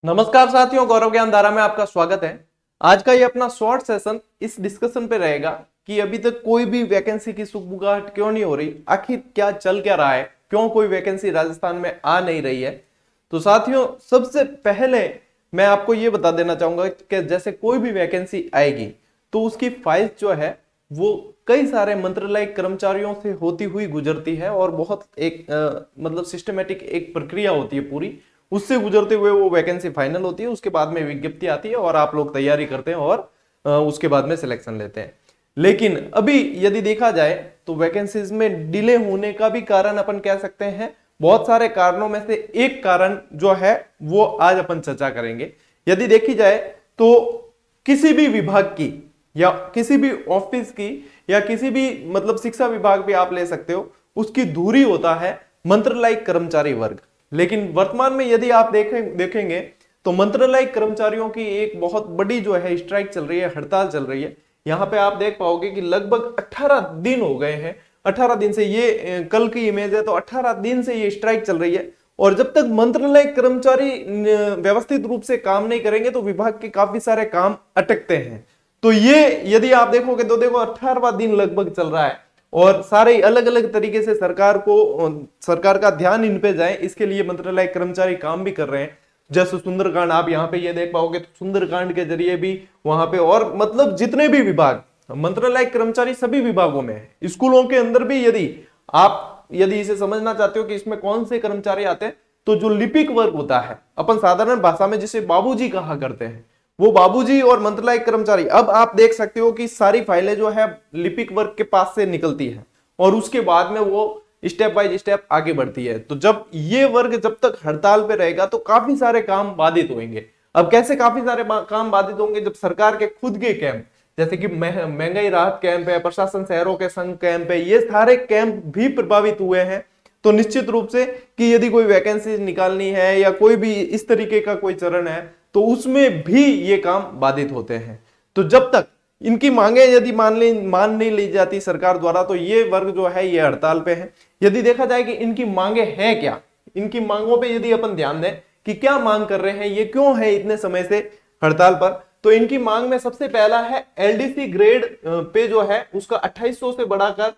नमस्कार साथियों, गौरव ज्ञान धारा में आपका स्वागत है। आज का ये अपना शॉर्ट सेशन इस डिस्कशन पे रहेगा कि अभी तक कोई भी वैकेंसी की सुगबुगाहट क्यों नहीं हो रही, आखिर क्या चल क्या रहा है, क्यों कोई वैकेंसी राजस्थान में आ नहीं रही है। तो साथियों, सबसे पहले मैं आपको ये बता देना चाहूंगा कि जैसे कोई भी वैकेंसी आएगी तो उसकी फाइल जो है वो कई सारे मंत्रालय कर्मचारियों से होती हुई गुजरती है और बहुत एक मतलब सिस्टमेटिक एक प्रक्रिया होती है पूरी, उससे गुजरते हुए वो वैकेंसी फाइनल होती है। उसके बाद में विज्ञप्ति आती है और आप लोग तैयारी करते हैं और उसके बाद में सिलेक्शन लेते हैं। लेकिन अभी यदि देखा जाए तो वैकेंसीज में डिले होने का भी कारण अपन कह सकते हैं। बहुत सारे कारणों में से एक कारण जो है वो आज अपन चर्चा करेंगे। यदि देखी जाए तो किसी भी विभाग की या किसी भी ऑफिस की या किसी भी मतलब शिक्षा विभाग भी आप ले सकते हो, उसकी धुरी होता है मंत्रालय कर्मचारी वर्ग। लेकिन वर्तमान में यदि आप देखेंगे तो मंत्रालय कर्मचारियों की एक बहुत बड़ी जो है स्ट्राइक चल रही है, हड़ताल चल रही है। यहां पे आप देख पाओगे कि लगभग 18 दिन हो गए हैं। 18 दिन से ये कल की इमेज है, तो 18 दिन से ये स्ट्राइक चल रही है। और जब तक मंत्रालय कर्मचारी व्यवस्थित रूप से काम नहीं करेंगे तो विभाग के काफी सारे काम अटकते हैं। तो ये यदि आप देखोगे तो देखो 18वां दिन लगभग चल रहा है और सारे अलग अलग तरीके से सरकार का ध्यान इन पे जाए, इसके लिए मंत्रालय कर्मचारी काम भी कर रहे हैं। जैसे सुंदरकांड आप यहाँ पे ये देख पाओगे तो सुंदरकांड के जरिए भी वहां पे, और मतलब जितने भी विभाग मंत्रालय कर्मचारी सभी विभागों में है। स्कूलों के अंदर भी यदि इसे समझना चाहते हो कि इसमें कौन से कर्मचारी आते हैं, तो जो लिपिक वर्ग होता है, अपन साधारण भाषा में जिसे बाबूजी कहा करते हैं, वो बाबूजी और मंत्रालय कर्मचारी, अब आप देख सकते हो कि सारी फाइलें जो है लिपिक वर्ग के पास से निकलती है और उसके बाद में वो स्टेप बाय स्टेप आगे बढ़ती है। तो जब ये वर्ग जब तक हड़ताल पे रहेगा तो काफी सारे काम बाधित होंगे। अब कैसे काफी सारे काम बाधित होंगे? जब सरकार के खुद के कैंप, जैसे कि महंगाई राहत कैंप है, प्रशासन शहरों के संघ कैंप है, ये सारे कैंप भी प्रभावित हुए हैं। तो निश्चित रूप से कि यदि कोई वैकेंसी निकालनी है या कोई भी इस तरीके का कोई चरण है तो उसमें भी ये काम बाधित होते हैं। तो जब तक इनकी मांगे यदि मान नहीं ली जाती सरकार द्वारा तो ये वर्ग जो है ये हड़ताल पे है। यदि देखा जाए कि इनकी मांगे है क्या, इनकी मांगों पे यदि अपन ध्यान दें कि क्या मांग कर रहे हैं, ये क्यों है इतने समय से हड़ताल पर, तो इनकी मांग में सबसे पहला है एलडीसी ग्रेड पे जो है उसका 2800 से बढ़ाकर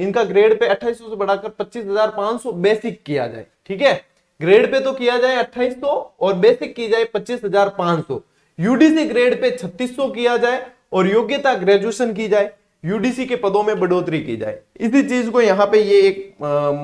इनका ग्रेड पे 2800 से बढ़ाकर 25,500 बेसिक किया जाए। ठीक है, ग्रेड पे तो किया जाए 2800 और बेसिक की जाए 25,500। यूडीसी ग्रेड पे 3600 किया जाए और योग्यता ग्रेजुएशन की जाए। यूडीसी के पदों में बढ़ोतरी की जाए। इसी चीज को यहाँ पे ये एक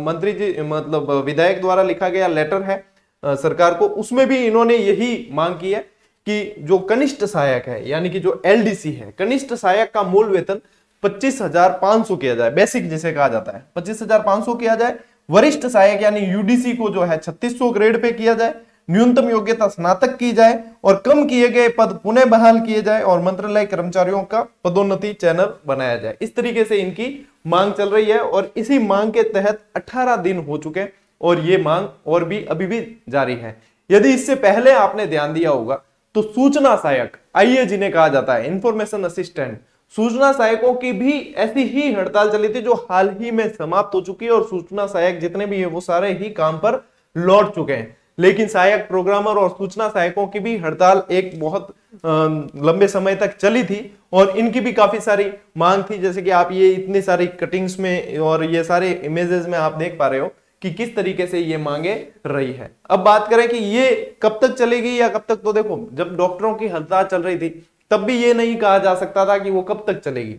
मंत्री जी मतलब विधायक द्वारा लिखा गया लेटर है सरकार को, उसमें भी इन्होंने यही मांग की है कि जो कनिष्ठ सहायक है यानी कि जो एलडीसी है, कनिष्ठ सहायक का मूल वेतन 25,500 किया जाए, बेसिक जिसे कहा जाता है 25,500 किया जाए। वरिष्ठ सहायक यानी यूडीसी को जो है 3600 ग्रेड पे किया जाए। न्यूनतम योग्यता स्नातक की जाए और कम किए गए पद पुनः बहाल किए जाए और मंत्रालय कर्मचारियों का पदोन्नति चैनल बनाया जाए। इस तरीके से इनकी मांग चल रही है और इसी मांग के तहत 18 दिन हो चुके और ये मांग और भी अभी भी जारी है। यदि इससे पहले आपने ध्यान दिया होगा तो सूचना सहायक, आईए जिन्हें कहा जाता है इंफॉर्मेशन असिस्टेंट, सूचना सहायकों की भी ऐसी ही हड़ताल चली थी जो हाल ही में समाप्त हो चुकी है और सूचना सहायक जितने भी है वो सारे ही काम पर लौट चुके हैं। लेकिन सहायक प्रोग्रामर और सूचना सहायकों की भी हड़ताल एक बहुत लंबे समय तक चली थी और इनकी भी काफी सारी मांग थी। जैसे कि आप ये इतनी सारी कटिंग्स में और ये सारे इमेजेस में आप देख पा रहे हो कि किस तरीके से ये मांगे रही है। अब बात करें कि ये कब तक चलेगी या कब तक, तो देखो जब डॉक्टरों की हड़ताल चल रही थी तब भी ये नहीं कहा जा सकता था कि वो कब तक चलेगी।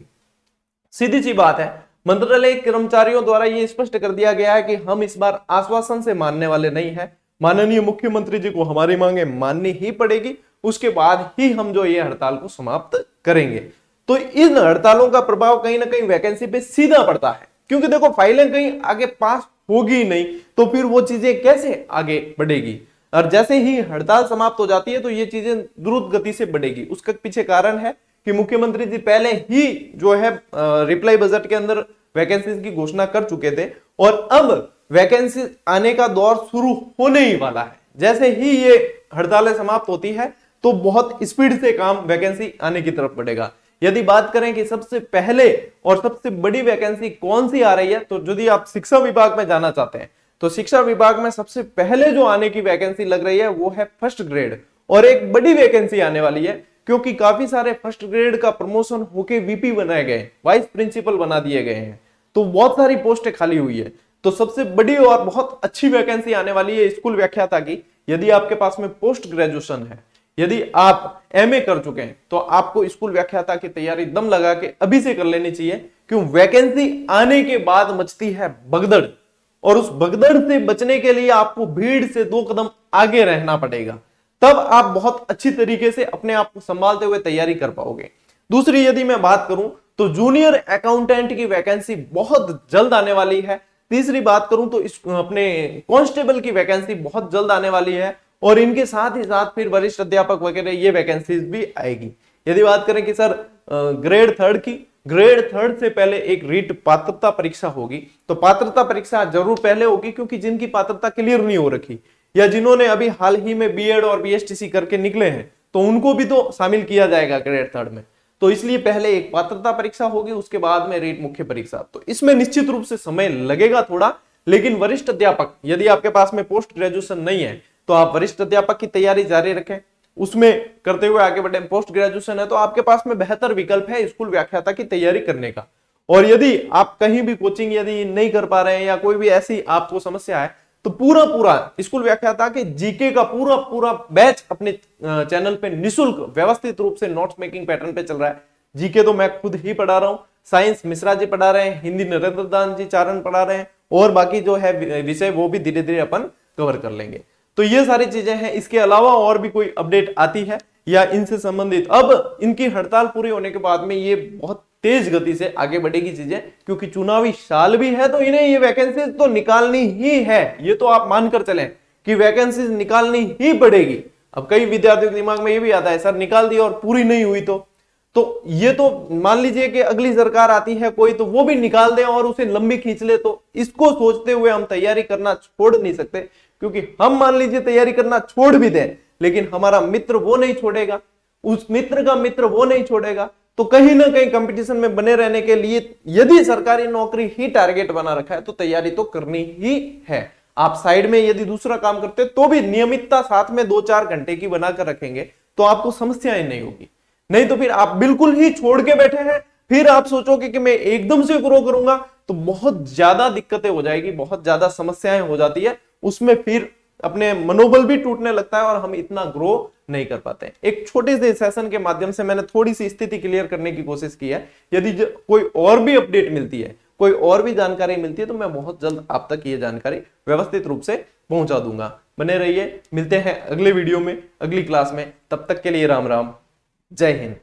सीधी सी बात है, मंत्रालय कर्मचारियों द्वारा ये स्पष्ट कर दिया गया है कि हम इस बार आश्वासन से मानने वाले नहीं है। माननीय मुख्यमंत्री जी को हमारी मांगे माननी ही पड़ेगी, उसके बाद ही हम जो ये हड़ताल को समाप्त करेंगे। तो इन हड़तालों का प्रभाव कहीं ना कहीं वैकेंसी पे सीधा पड़ता है, क्योंकि देखो फाइलें कहीं आगे पास होगी नहीं तो फिर वो चीजें कैसे आगे बढ़ेगी। और जैसे ही हड़ताल समाप्त हो जाती है तो ये चीजें द्रुत गति से बढ़ेगी। उसका पीछे कारण है कि मुख्यमंत्री जी पहले ही जो है रिप्लाई बजट के अंदर वैकेंसीज की घोषणा कर चुके थे और अब वैकेंसी आने का दौर शुरू होने ही वाला है। जैसे ही ये हड़तालें समाप्त होती है तो बहुत स्पीड से काम वैकेंसी आने की तरफ बढ़ेगा। यदि बात करें कि सबसे पहले और सबसे बड़ी वैकेंसी कौन सी आ रही है, तो यदि आप शिक्षा विभाग में जाना चाहते हैं तो शिक्षा विभाग में सबसे पहले जो आने की वैकेंसी लग रही है वो है फर्स्ट ग्रेड, और एक बड़ी वैकेंसी आने वाली है क्योंकि काफी सारे फर्स्ट ग्रेड का प्रमोशन होके वीपी बनाए गए, वाइस प्रिंसिपल बना दिए गए हैं, तो बहुत सारी पोस्टें खाली हुई है। तो सबसे बड़ी और बहुत अच्छी वैकेंसी आने वाली है स्कूल व्याख्याता की। यदि आपके पास में पोस्ट ग्रेजुएशन है, यदि आप एमए कर चुके हैं, तो आपको स्कूल व्याख्याता की तैयारी दम लगा के अभी से कर लेनी चाहिए। क्यों? वैकेंसी आने के बाद मचती है भगदड़, और उस भगदड़ से बचने के लिए आपको भीड़ से 2 कदम आगे रहना पड़ेगा, तब आप बहुत अच्छी तरीके से अपने आप को संभालते हुए तैयारी कर पाओगे। दूसरी यदि मैं बात करूं तो जूनियर अकाउंटेंट की वैकेंसी बहुत जल्द आने वाली है। तीसरी बात करूं तो अपने कांस्टेबल की वैकेंसी बहुत जल्द आने वाली है, और इनके साथ ही साथ फिर वरिष्ठ अध्यापक वगैरह ये वैकेंसीज भी आएगी। यदि बात करें कि सर ग्रेड 3 की, ग्रेड 3 से पहले एक रीट पात्रता परीक्षा होगी, तो पात्रता परीक्षा जरूर पहले होगी, क्योंकि जिनकी पात्रता क्लियर नहीं हो रखी या जिन्होंने अभी हाल ही में बीएड और बीएसटीसी करके निकले हैं, तो उनको भी तो शामिल किया जाएगा ग्रेड 3 में। तो इसलिए पहले एक पात्रता परीक्षा होगी, उसके बाद में रीट मुख्य परीक्षा। तो इसमें निश्चित रूप से समय लगेगा थोड़ा, लेकिन वरिष्ठ अध्यापक, यदि आपके पास में पोस्ट ग्रेजुएशन नहीं है तो आप वरिष्ठ अध्यापक की तैयारी जारी रखें, उसमें करते हुए आगे बढ़े। पोस्ट ग्रेजुएशन है तो आपके पास में बेहतर विकल्प है स्कूल व्याख्याता की तैयारी करने का। और यदि आप कहीं भी कोचिंग यदि नहीं कर पा रहे हैं या कोई भी ऐसी आपको समस्या है, तो पूरा स्कूल व्याख्याता के जीके का पूरा बैच अपने चैनल पे निशुल्क व्यवस्थित रूप से नोट्स मेकिंग पैटर्न पे चल रहा है। जीके तो मैं खुद ही पढ़ा रहा हूँ, साइंस मिश्रा जी पढ़ा रहे हैं, हिंदी नरेंद्र दान जी चारण पढ़ा रहे हैं, और बाकी जो है विषय वो भी धीरे धीरे अपन कवर कर लेंगे। तो ये सारी चीजें हैं। इसके अलावा और भी कोई अपडेट आती है या इनसे संबंधित, अब इनकी हड़ताल पूरी होने के बाद में ये बहुत तेज गति से आगे बढ़ेगी चीजें, क्योंकि चुनावी साल भी है, तो इन्हें ये वैकेंसी तो निकालनी ही है। ये तो आप मानकर चलें कि वैकेंसी निकालनी ही पड़ेगी। अब कई विद्यार्थियों के दिमाग में ये भी आता है सर निकाल दी और पूरी नहीं हुई तो ये तो मान लीजिए कि अगली सरकार आती है कोई, तो वो भी निकाल दे और उसे लंबी खींच ले, तो इसको सोचते हुए हम तैयारी करना छोड़ नहीं सकते। क्योंकि हम मान लीजिए तैयारी करना छोड़ भी दें, लेकिन हमारा मित्र वो नहीं छोड़ेगा, उस मित्र का मित्र वो नहीं छोड़ेगा। तो कहीं ना कहीं कंपटीशन में बने रहने के लिए यदि सरकारी नौकरी ही टारगेट बना रखा है तो तैयारी तो करनी ही है। आप साइड में यदि दूसरा काम करते तो भी नियमितता साथ में 2-4 घंटे की बनाकर रखेंगे तो आपको समस्याएं नहीं होगी। नहीं तो फिर आप बिल्कुल ही छोड़ के बैठे हैं, फिर आप सोचोगे कि मैं एकदम से ग्रो करूंगा, तो बहुत ज्यादा दिक्कतें हो जाएगी, बहुत ज्यादा समस्याएं हो जाती है, उसमें फिर अपने मनोबल भी टूटने लगता है और हम इतना ग्रो नहीं कर पाते। एक छोटे से सेशन के माध्यम से मैंने थोड़ी सी स्थिति क्लियर करने की कोशिश की है। यदि कोई और भी अपडेट मिलती है, कोई और भी जानकारी मिलती है, तो मैं बहुत जल्द आप तक ये जानकारी व्यवस्थित रूप से पहुंचा दूंगा। बने रहिए, मिलते हैं अगले वीडियो में, अगली क्लास में। तब तक के लिए राम राम, जय हिंद।